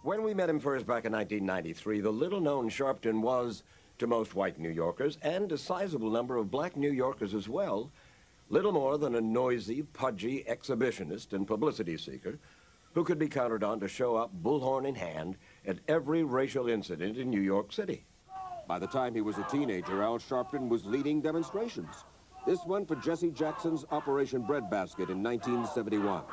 When we met him first back in 1993, the little-known Sharpton was, to most white New Yorkers, and a sizable number of black New Yorkers as well, little more than a noisy, pudgy exhibitionist and publicity seeker who could be counted on to show up bullhorn in hand at every racial incident in New York City. By the time he was a teenager, Al Sharpton was leading demonstrations. This one for Jesse Jackson's Operation Breadbasket in 1971.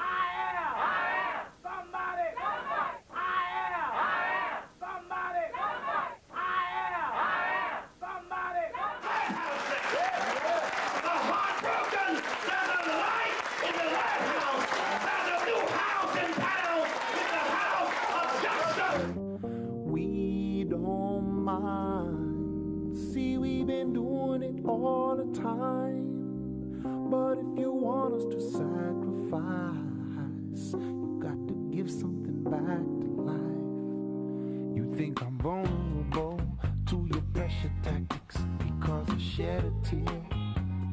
See, we've been doing it all the time. But if you want us to sacrifice, you got to give something back to life. You think I'm vulnerable to your pressure tactics because I shed a tear,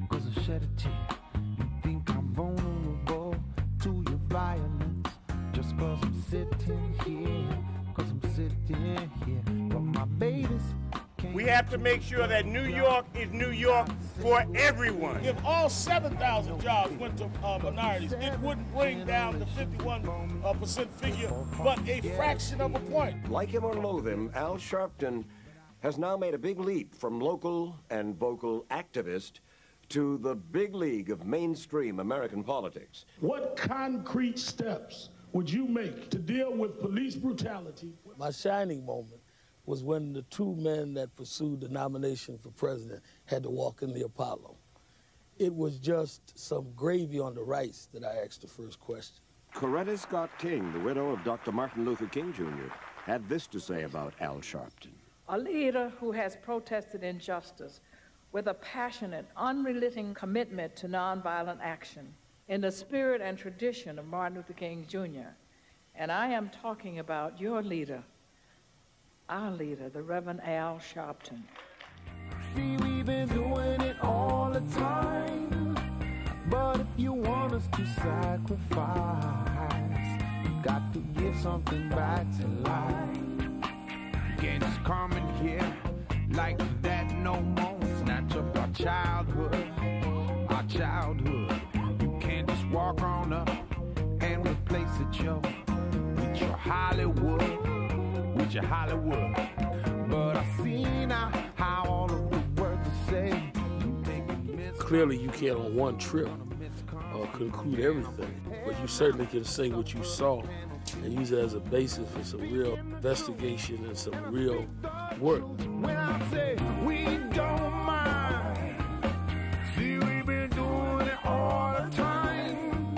because I shed a tear. You think I'm vulnerable to your violence just because I'm sitting here, because I'm sitting here. But my babies, we have to make sure that New York is New York for everyone. If all 7,000 jobs went to minorities, it wouldn't bring down the 51% figure, but a fraction of a point. Like him or loathe him, Al Sharpton has now made a big leap from local and vocal activist to the big league of mainstream American politics. What concrete steps would you make to deal with police brutality? My shining moment was when the two men that pursued the nomination for president had to walk in the Apollo. It was just some gravy on the rice that I asked the first question. Coretta Scott King, the widow of Dr. Martin Luther King, Jr., had this to say about Al Sharpton. A leader who has protested injustice with a passionate, unrelenting commitment to nonviolent action in the spirit and tradition of Martin Luther King, Jr. And I am talking about your leader, our leader, the Reverend Al Sharpton. See, we've been doing it all the time. But if you want us to sacrifice, you got to give something back to life. You can't just come in here like that no more. Snatch up our childhood, our childhood. You can't just walk on up and replace it, Joe, with your Hollywood. With your Hollywood. But I see now how all of the words are said. Clearly you can't on one trip conclude everything, but you certainly can say what you saw and use it as a basis for some real investigation and some real work. When I say we don't mind, see, we've been doing it all the time.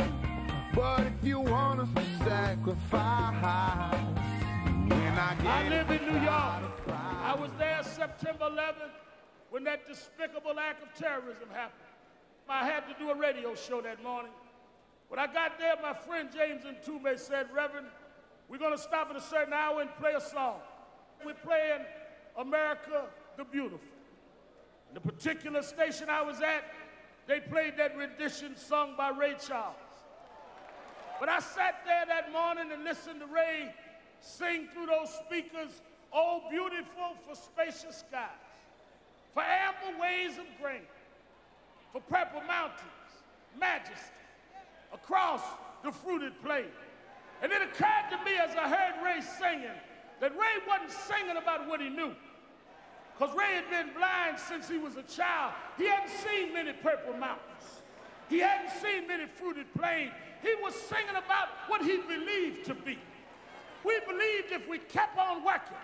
But if you want us to sacrifice, I live in New York. I was there September 11th when that despicable act of terrorism happened. I had to do a radio show that morning. When I got there, my friend James Ntume said, Reverend, we're going to stop at a certain hour and play a song. We're playing America the Beautiful. The particular station I was at, they played that rendition sung by Ray Charles. But I sat there that morning and listened to Ray sing through those speakers, oh, beautiful for spacious skies, for ample ways of grain, for purple mountains, majesty, across the fruited plain. And it occurred to me as I heard Ray singing that Ray wasn't singing about what he knew, because Ray had been blind since he was a child. He hadn't seen many purple mountains. He hadn't seen many fruited plains. He was singing about what he believed to be. We believed if we kept on working,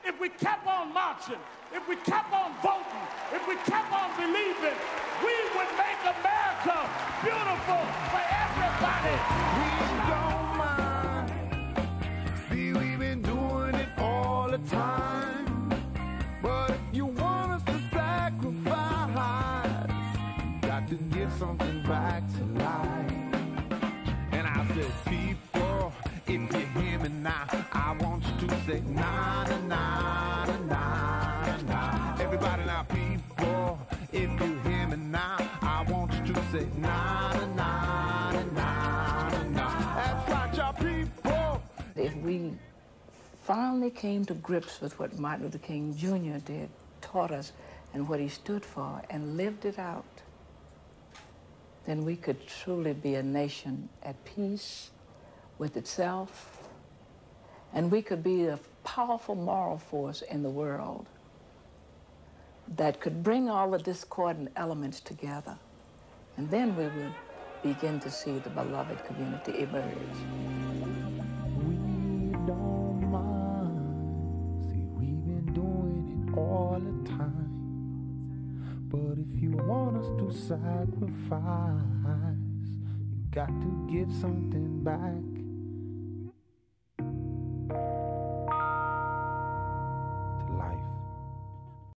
if we kept on marching, if we kept on voting, if we kept on believing, we would make America beautiful for everybody. We don't mind. See, we've been doing it all the time. But if you want us to sacrifice, you got to give something back to life. And I said, people, if you hear me now, I want you to say na na na na na. Everybody now, people, if you hear me now, I want you to say na na na na na. That's right, y'all people. If we finally came to grips with what Martin Luther King Jr. did, taught us, and what he stood for, and lived it out, then we could truly be a nation at peace with itself, and we could be a powerful moral force in the world that could bring all the discordant elements together. And then we would begin to see the beloved community emerge. We don't mind. See, we've been doing it all the time. But if you want us to sacrifice, you got to give something back